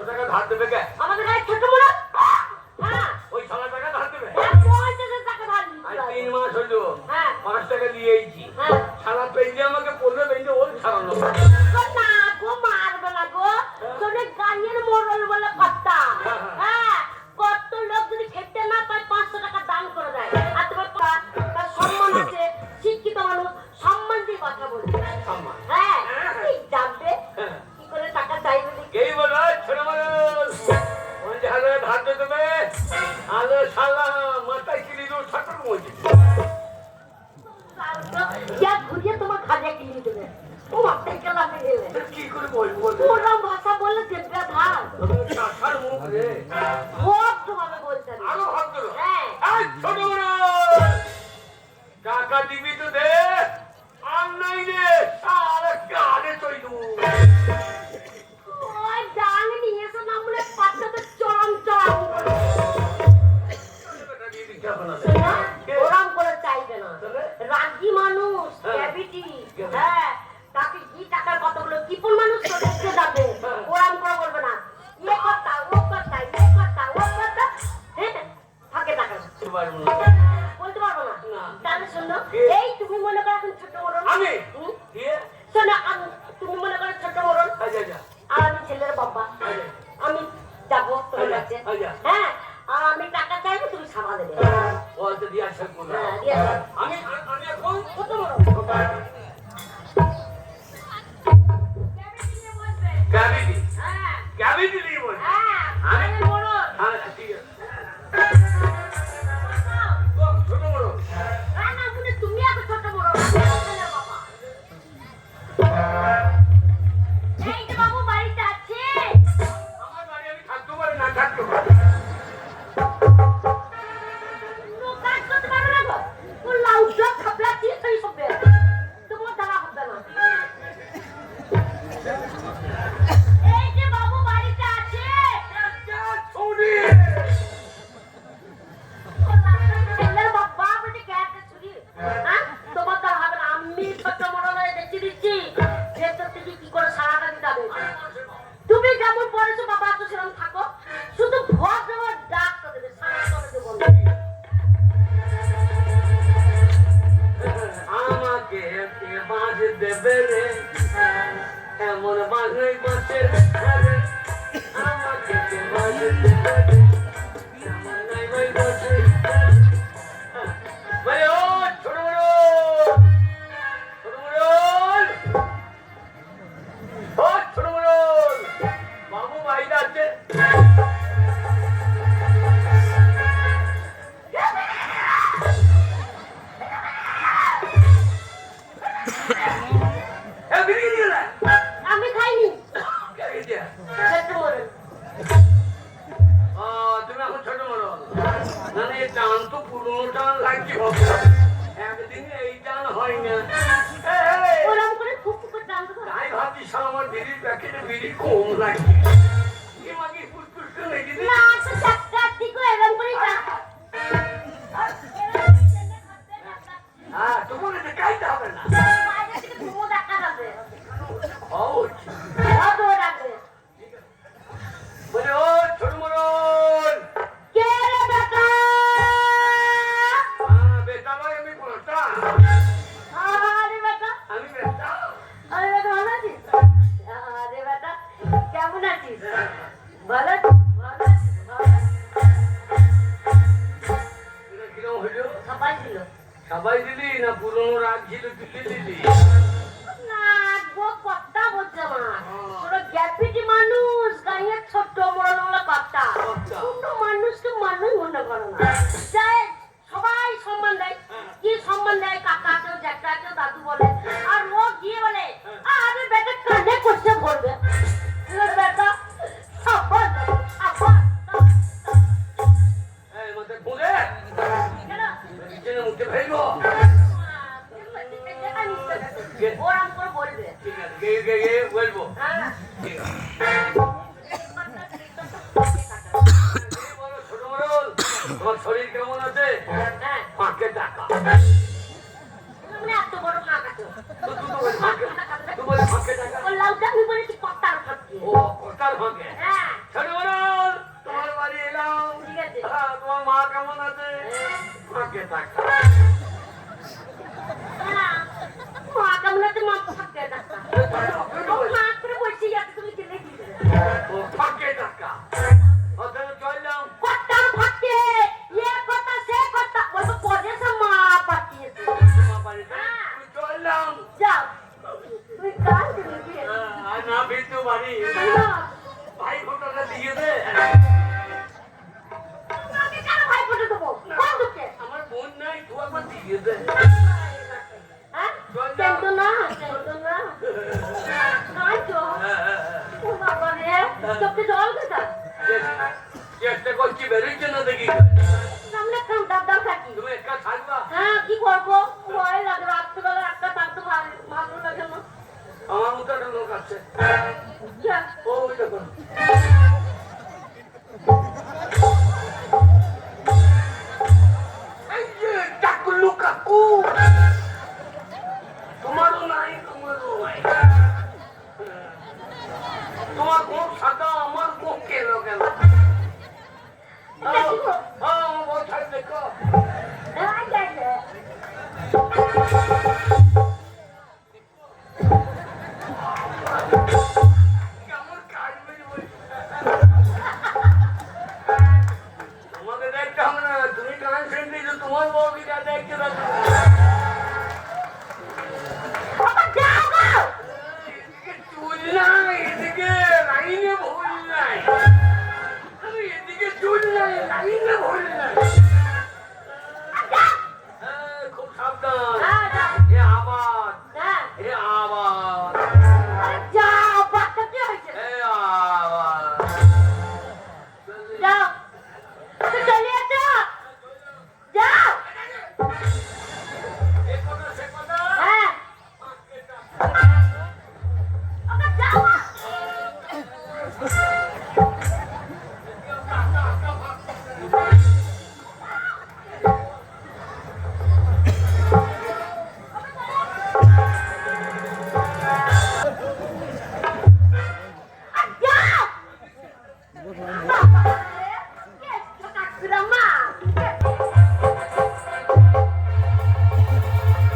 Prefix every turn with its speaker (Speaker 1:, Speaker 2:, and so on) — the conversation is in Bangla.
Speaker 1: টাকা ধার দেবে কে?
Speaker 2: আমাদের গায়ে ছোট বড় হ্যাঁ
Speaker 1: ওই 6 লাখ টাকা ধার দেবে?
Speaker 2: 50 টাকা ধার
Speaker 1: আর 3 মাস হলো
Speaker 2: হ্যাঁ
Speaker 1: 5 টাকা দিয়েইছি।
Speaker 2: হ্যাঁ
Speaker 1: সারা পেইলে আমাকে পড়বে পেইলে ওই ছাড়ানো।
Speaker 2: না গো মারবে না গো তোরে গায়ের মোড়ল বলে কথা হ্যাঁ কত লোক যদি খেতে না পায় 500 টাকা দান করে দেয় আর তোমার তার সম্মান আছে শিক্ষিত মানুষ সম্মান দিয়ে কথা বলবে
Speaker 1: সম্মান
Speaker 2: হ্যাঁ কি জানবে কি করে টাকা চাইবে
Speaker 1: কেই বলো ছোট মানুষ 50,000 ধার দেবে? আলো শালা মাথায় কিলি দূর ঠাকুর মজি
Speaker 2: যা ঘুরিয়ে তোমার খাজা কিনে দেবে ও মাথায় কেলাতে গেলে
Speaker 1: কি করে বলবো?
Speaker 2: ওরা ভাষা বলে দেবরা ধার
Speaker 1: টাকার মুখ রে
Speaker 2: ভদ্রভাবে বলতে হবে
Speaker 1: আরো ভদ্র।
Speaker 2: হ্যাঁ
Speaker 1: এই ছোট মানুষ টাকা দিবি তো দে আর নাই রে সারা কানে চইদু।
Speaker 2: ওই ডাং নিয়েছে না বলে পাতাতে চরম চরম ওরম করে চাইবে না রাগী মানুষ ক্যাভিটি হ্যাঁ তাকে কি টাকার কতগুলো কিপন মানুষ তো দেখতে যাবে ওরম করে বলবে না এ কথা ও কথা এ কথা ও কথা হ্যাঁ থাকে টাকা বলতে পারবো না তাহলে শোনো এই তুমি মনে করো এখন ছোট মরণ
Speaker 1: আমি
Speaker 2: শোনো তুমি মনে করো ছোট মরণ আর আমি ছেলের বাবা আমি যাবো তোমার কাছে হ্যাঁ আর আমি টাকা চাইবো তুমি সামা দেবে
Speaker 1: বলতে দিয়া সব বল।
Speaker 2: হ্যাঁ দিয়ে দাও।
Speaker 1: আমি এখন
Speaker 2: ছোট মরণ
Speaker 1: গাবিদি
Speaker 2: হ্যাঁ
Speaker 1: গাবিদি নিয়ে বল।
Speaker 2: হ্যাঁ
Speaker 1: আমি
Speaker 2: আমি মরণ
Speaker 1: হ্যাঁ ঠিক আছে ছোট বড়
Speaker 2: হ্যাঁ না শুনে তুমি আগে ছোট মরণ ছেলের বাবা এই যে বাবু বাড়িতে আছে
Speaker 1: আমার বাড়ি আমি থাকতে পারি না থাকতে পারি
Speaker 2: কাজ করতে পারো না গো ও লাউডা খাপলা দিয়ে সেই সবে তোমার দ্বারা হবে না এই যে বাবু বাড়িতে আছে
Speaker 1: ছুরি
Speaker 2: ছেলের বাবা বলতে ক্যাটে ছুরি হ্যাঁ তোমার দ্বারা হবে না আমি ছোট মরণ হয়ে দেখে দিচ্ছি ভেতর থেকে কি করে সারাটা দিতে হবে তুমি যেমন পড়েছো বাবা তো সেরকম থাকো শুধু ভর দেওয়ার ডাক তো দেবে সারা করে দেবো
Speaker 1: আমাকে কে বাঁধ দেবে রে এমন বাঁধে বাঁচে আমাকে কে বাঁধ দেবে রে এমন নাই ভাই বাঁচে ভাই ও ছোট বড় ছোট বড় ও ছোট বড় বাবু বাইরে আছে
Speaker 2: আমি খাইনি ছোট মরণ
Speaker 1: তুমি এখন ছোট বড় মানে টান তো পুরোনো টান লাগছে একদিনে এই টান হয় না
Speaker 2: ওরম করে ফুক করে টান দেবো
Speaker 1: তাই ভাবছিস আমার বিড়ির প্যাকেটে বিড়ি কম লাগছে মাকে ফুসফুস করে রেখে দিই
Speaker 2: না তো চারটা দিকো এরম করে টান
Speaker 1: হ্যাঁ তোমার এটা খাইতে হবে না
Speaker 2: বাইরে থেকে ঘুমো দেখা যাবে
Speaker 1: অবশ্যই
Speaker 2: কত ডাকবে
Speaker 1: বলে ও ছোট মরণ
Speaker 2: কে রে বেটা
Speaker 1: বেটা নয় আমি বলটা
Speaker 2: আরে বেটা
Speaker 1: আমি বেটা
Speaker 2: আরে বেটা ভালো আছিস আরে বেটা কেমন আছিস ভালো ভালো
Speaker 1: এটা কিরম হইলো
Speaker 2: সবাই ছিল
Speaker 1: সবাই দিলি না পুরোনো রাগ ছিল তুলে দিলি
Speaker 2: না গো কথা বলছে মা পুরো গ্যাপিটি মানুষ গায়ে ছোট বড় বড় কথা ছোট মানুষকে মানুষ মনে করে না যাই সবাই সম্মান দেয় কি সম্মান দেয় কাকা কেউ জ্যাঠা কেউ দাদু বলে আর ও গিয়ে বলে আরে বেটা কানে করছে বলবে বেটা আব্বা আব্বা
Speaker 1: এই মতে বলে কিচেনে মুখে ফেলবো
Speaker 2: ওরাম করে বলবে
Speaker 1: ঠিক আছে গে বলবো
Speaker 2: হ্যাঁ
Speaker 1: ঠিক আছে ছোট বড় তোমার শরীর কেমন আছে
Speaker 2: হ্যাঁ
Speaker 1: ফাঁকে টাকা
Speaker 2: মানে এত বড় ফাঁক আছে
Speaker 1: তুই বলে ফাঁকে টাকা
Speaker 2: ও লাউটা আমি বলেছি কত্তার ফাঁকি
Speaker 1: ও কটার ফাঁকে
Speaker 2: হ্যাঁ
Speaker 1: ছোট টাকা
Speaker 2: মা কেমন আছে মা ফাঁকে টাকা মা করে বসে যাচ্ছে তুমি কিনে দিলে
Speaker 1: ও ফাঁকে টাকা ওদের চললাম
Speaker 2: কত ফাঁকে ये কথা সে কথা ওই তো পদে সে মা পাঠিয়েছে
Speaker 1: মা বাড়িতে চললাম
Speaker 2: যাও তুই কাজ দিবি
Speaker 1: আর না ভিতু বাড়ি ভাই ফটোটা দিয়ে দে
Speaker 2: তোমাকে কেন ভাই ফটো দেবো কোন দুঃখে
Speaker 1: আমার বোন নাই তুই আমার দিয়ে দে
Speaker 2: হ্যাঁ কিন্তু না নাই তো ও বাবা রে চোখে জল গেছে
Speaker 1: চেষ্টা করছি বেরোচ্ছে না দেখি
Speaker 2: সামনে কাম দাব খাকি
Speaker 1: তুমি একা থাকবা
Speaker 2: হ্যাঁ কি করবো ভয় লাগে রাত্রিবেলা একটা থাকতে ভালো লাগে না
Speaker 1: আমার মতো একটা লোক আছে
Speaker 2: যা
Speaker 1: ও ওই দেখো এই যে কাকুলু কাকু তোমারও নাই তোমার কোন